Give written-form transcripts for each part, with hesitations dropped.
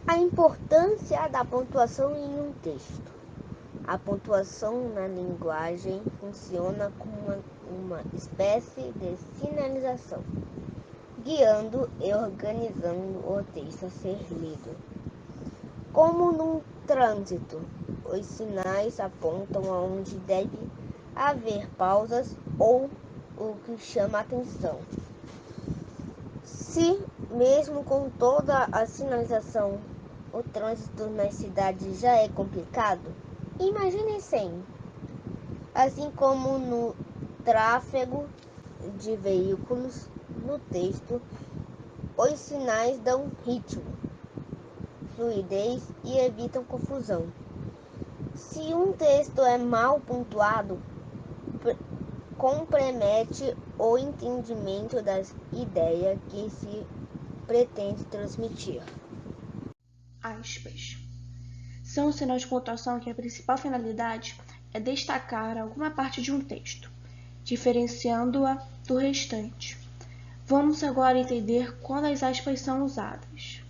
A importância da pontuação em um texto. A pontuação na linguagem funciona como uma espécie de sinalização, guiando e organizando o texto a ser lido. Como num trânsito, os sinais apontam aonde deve haver pausas ou o que chama atenção. Se, mesmo com toda a sinalização, o trânsito nas cidades já é complicado, imagine sem. Assim como no tráfego de veículos, no texto, os sinais dão ritmo, fluidez e evitam confusão. Se um texto é mal pontuado, compromete o entendimento das ideias que se pretende transmitir. Aspas. São os sinais de pontuação que a principal finalidade é destacar alguma parte de um texto, diferenciando-a do restante. Vamos agora entender quando as aspas são usadas.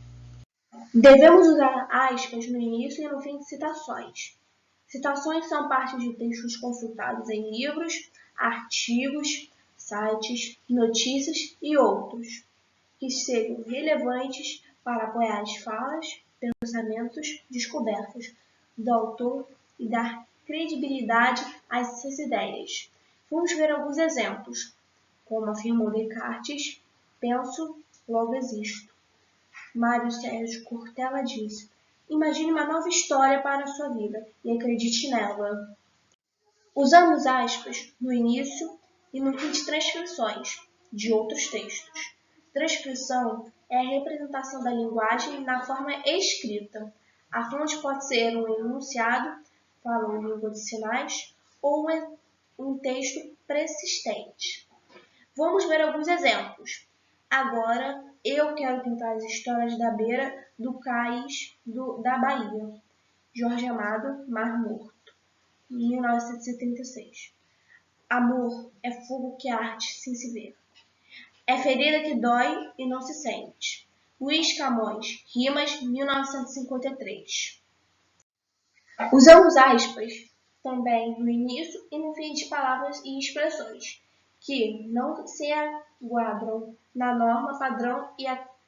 Devemos usar aspas no início e no fim de citações. Citações são partes de textos consultados em livros, artigos, sites, notícias e outros, que sejam relevantes para apoiar as falas, pensamentos, descobertas do autor e dar credibilidade a essas ideias. Vamos ver alguns exemplos, como afirmou Descartes: penso, logo existo. Mário Sérgio Cortella disse: imagine uma nova história para a sua vida e acredite nela. Usamos aspas no início e no fim de transcrições de outros textos. Transcrição é a representação da linguagem na forma escrita. A fonte pode ser um enunciado, falando em língua de sinais, ou um texto persistente. Vamos ver alguns exemplos. Agora, eu quero contar as histórias da beira do cais da Bahia. Jorge Amado, Mar Morto, 1936. Amor é fogo que arde sem se ver. É ferida que dói e não se sente. Luiz Camões, Rimas, 1953. Usamos aspas também no início e no fim de palavras e expressões que não se enquadram na norma padrão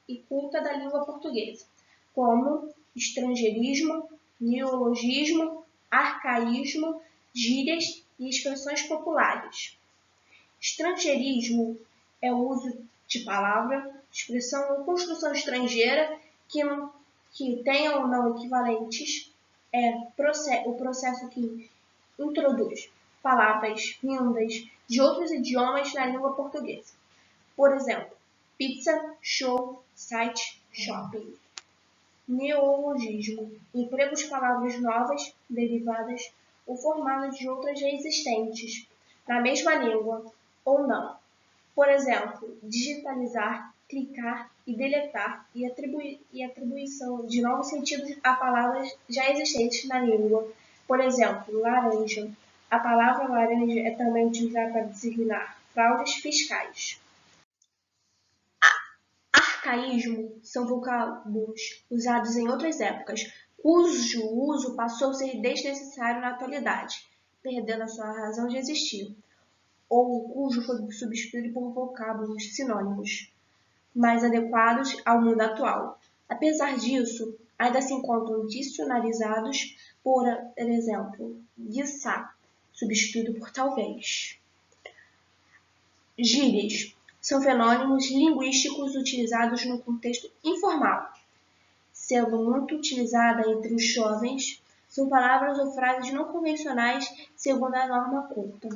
e culta da língua portuguesa, como estrangeirismo, neologismo, arcaísmo, gírias e expressões populares. Estrangeirismo é o uso de palavra, expressão ou construção estrangeira que tenham ou não equivalentes. É o processo que introduz palavras vindas de outros idiomas na língua portuguesa. Por exemplo, pizza, show, site, shopping. Neologismo: emprego de palavras novas, derivadas ou formadas de outras já existentes, na mesma língua, ou não. Por exemplo, digitalizar, clicar e deletar e atribuição de novos sentidos a palavras já existentes na língua. Por exemplo, laranja. A palavra laranja é também utilizada para designar fraudes fiscais. Arcaísmo são vocábulos usados em outras épocas, cujo uso passou a ser desnecessário na atualidade, perdendo a sua razão de existir, ou cujo foi substituído por vocábulos sinônimos, mais adequados ao mundo atual. Apesar disso, ainda se encontram dicionarizados, por exemplo, quiçá, substituído por talvez. Gírias são fenômenos linguísticos utilizados no contexto informal, sendo muito utilizada entre os jovens, são palavras ou frases não convencionais segundo a norma culta,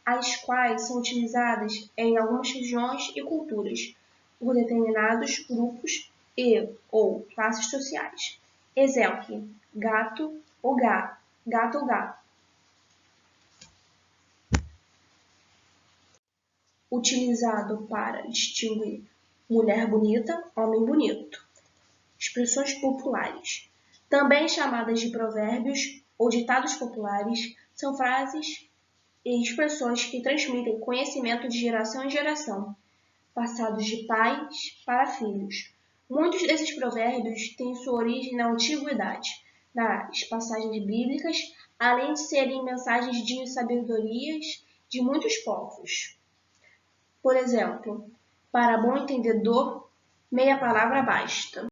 as quais são utilizadas em algumas regiões e culturas, por determinados grupos ou classes sociais. Exemplo: gato ou gato, gato ou gato. Utilizado para distinguir mulher bonita, homem bonito. Expressões populares, também chamadas de provérbios ou ditados populares, são frases e expressões que transmitem conhecimento de geração em geração, passados de pais para filhos, Muitos desses provérbios têm sua origem na antiguidade, nas passagens bíblicas, além de serem mensagens de sabedorias de muitos povos. Por exemplo, para bom entendedor, meia palavra basta.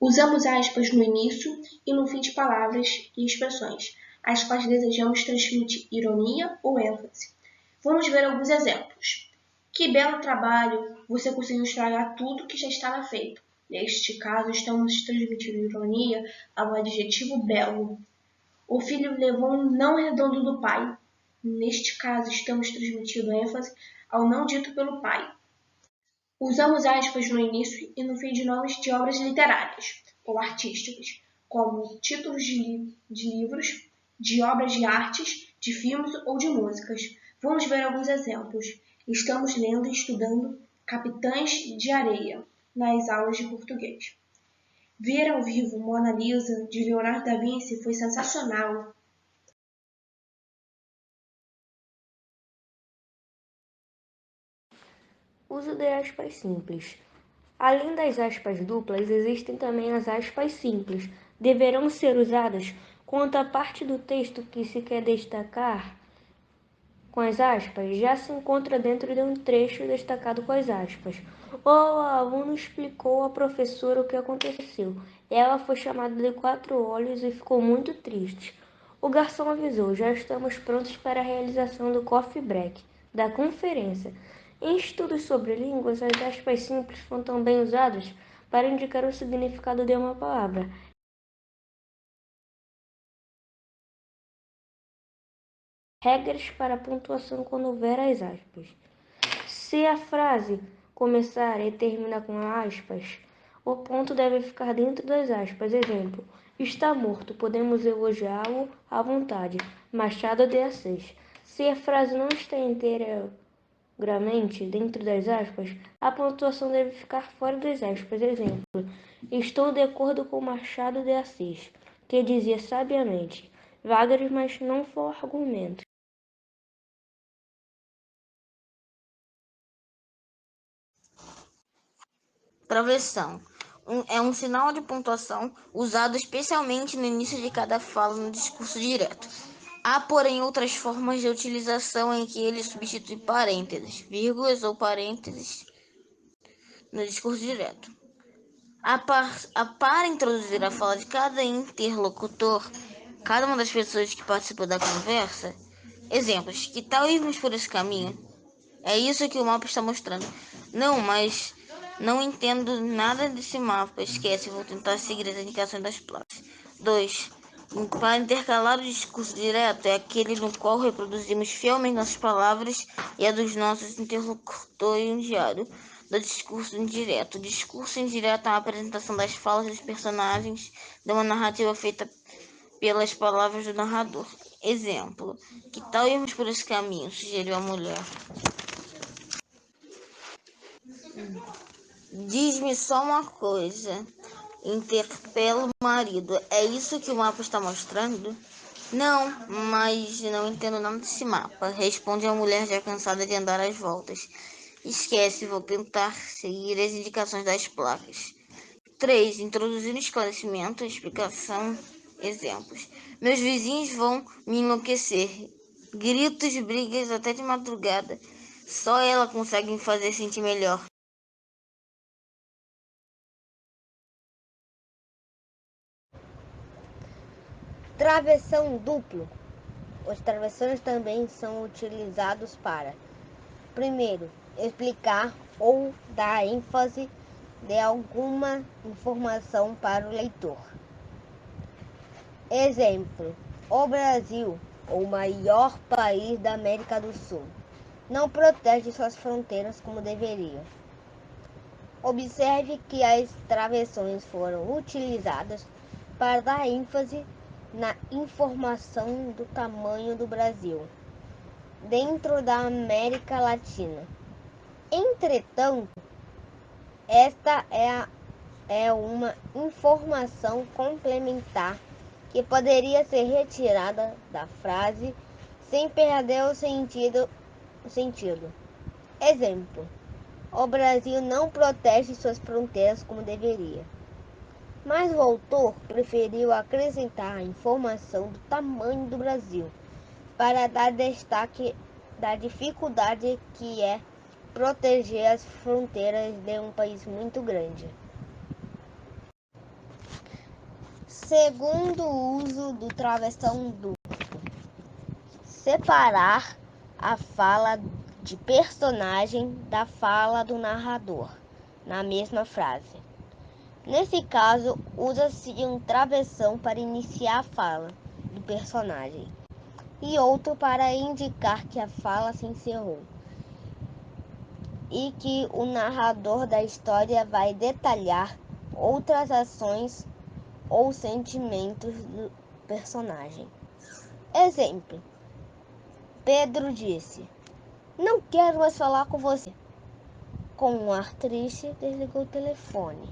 Usamos aspas no início e no fim de palavras e expressões, às quais desejamos transmitir ironia ou ênfase. Vamos ver alguns exemplos. Que belo trabalho! Você conseguiu estragar tudo que já estava feito. Neste caso, estamos transmitindo ironia ao adjetivo belo. O filho levou um não redondo do pai. Neste caso, estamos transmitindo ênfase ao não dito pelo pai. Usamos aspas no início e no fim de nomes de obras literárias ou artísticas, como títulos de livros, de obras de artes, de filmes ou de músicas. Vamos ver alguns exemplos. Estamos lendo e estudando Capitães de Areia nas aulas de português. Ver ao vivo Mona Lisa, de Leonardo da Vinci, foi sensacional. Uso de aspas simples. Além das aspas duplas, existem também as aspas simples. Deverão ser usadas quando a parte do texto que se quer destacar com as aspas já se encontra dentro de um trecho destacado com as aspas. O aluno explicou à professora o que aconteceu. Ela foi chamada de 4 olhos e ficou muito triste. O garçom avisou: já estamos prontos para a realização do coffee break, da conferência. Em estudos sobre línguas, as aspas simples foram também usadas para indicar o significado de uma palavra. Regras para pontuação quando houver as aspas. Se a frase começar e terminar com aspas, o ponto deve ficar dentro das aspas. Exemplo: está morto, podemos elogiá-lo à vontade. Machado de Assis. Se a frase não está integralmente dentro das aspas, a pontuação deve ficar fora das aspas. Exemplo: estou de acordo com Machado de Assis, que dizia sabiamente: vagas, mas não for argumento. Travessão. É um sinal de pontuação usado especialmente no início de cada fala no discurso direto. Há, porém, outras formas de utilização em que ele substitui parênteses, vírgulas ou parênteses no discurso direto. Para introduzir a fala de cada interlocutor, cada uma das pessoas que participam da conversa, exemplos: que tal irmos por esse caminho? É isso que o mapa está mostrando. Não, mas não entendo nada desse mapa. Esquece, vou tentar seguir as indicações das placas. 2. Para intercalar o discurso direto é aquele no qual reproduzimos fielmente nossas palavras e a dos nossos interlocutores em um diário do discurso indireto. O discurso indireto é a apresentação das falas dos personagens de uma narrativa feita pelas palavras do narrador. Exemplo: que tal irmos por esse caminho? Sugeriu a mulher. Diz-me só uma coisa. Interpela o marido. É isso que o mapa está mostrando? Não, mas não entendo nada desse mapa. Responde a mulher já cansada de andar às voltas. Esquece, vou tentar seguir as indicações das placas. 3. Introduzir esclarecimento, explicação, exemplos. Meus vizinhos vão me enlouquecer. Gritos, brigas até de madrugada. Só ela consegue me fazer sentir melhor. Travessão duplo. Os travessões também são utilizados para, primeiro, explicar ou dar ênfase de alguma informação para o leitor. Exemplo: o Brasil, o maior país da América do Sul, não protege suas fronteiras como deveria. Observe que as travessões foram utilizadas para dar ênfase na informação do tamanho do Brasil dentro da América Latina. Entretanto, esta é uma informação complementar que poderia ser retirada da frase sem perder o sentido. Exemplo: o Brasil não protege suas fronteiras como deveria. Mas o autor preferiu acrescentar a informação do tamanho do Brasil para dar destaque da dificuldade que é proteger as fronteiras de um país muito grande. Segundo uso do travessão duplo, separar a fala de personagem da fala do narrador na mesma frase. Nesse caso, usa-se um travessão para iniciar a fala do personagem e outro para indicar que a fala se encerrou e que o narrador da história vai detalhar outras ações ou sentimentos do personagem. Exemplo: Pedro disse: "Não quero mais falar com você." Com um ar triste, desligou o telefone.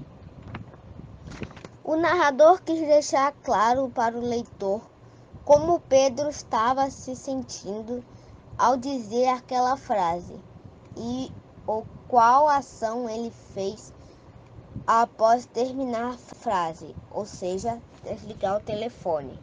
O narrador quis deixar claro para o leitor como Pedro estava se sentindo ao dizer aquela frase e qual ação ele fez após terminar a frase, ou seja, desligar o telefone.